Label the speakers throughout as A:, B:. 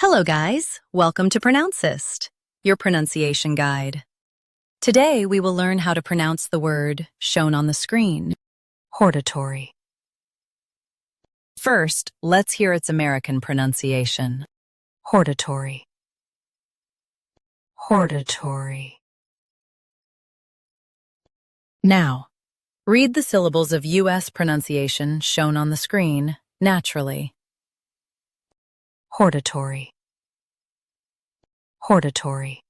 A: Hello guys, welcome to Pronouncist, your pronunciation guide. Today we will learn how to pronounce the word shown on the screen, hortatory. First, let's hear its American pronunciation. Hortatory. Hortatory. Now, read the syllables of U.S. pronunciation shown on the screen naturally. Hortatory. Hortatory.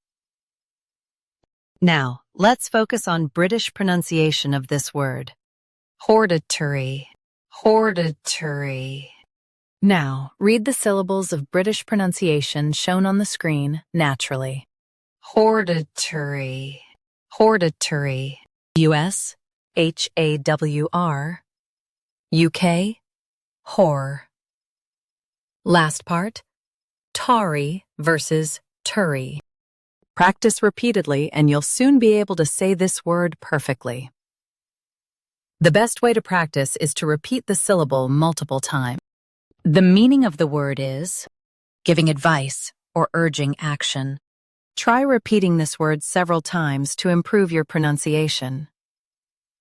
A: Now, let's focus on British pronunciation of this word. Hortatory. Hortatory. Now, read the syllables of British pronunciation shown on the screen naturally. Hortatory. Hortatory. U.S. H-A-W-R. U.K. Hor. Last part, tari versus turi. Practice repeatedly and you'll soon be able to say this word perfectly. The best way to practice is to repeat the syllable multiple times. The meaning of the word is giving advice or urging action. Try repeating this word several times to improve your pronunciation.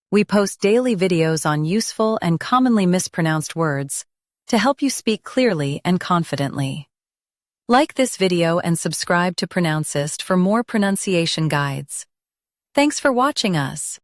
A: We post daily videos on useful and commonly mispronounced words to help you speak clearly and confidently. Like this video and subscribe to Pronouncist for more pronunciation guides. Thanks for watching us.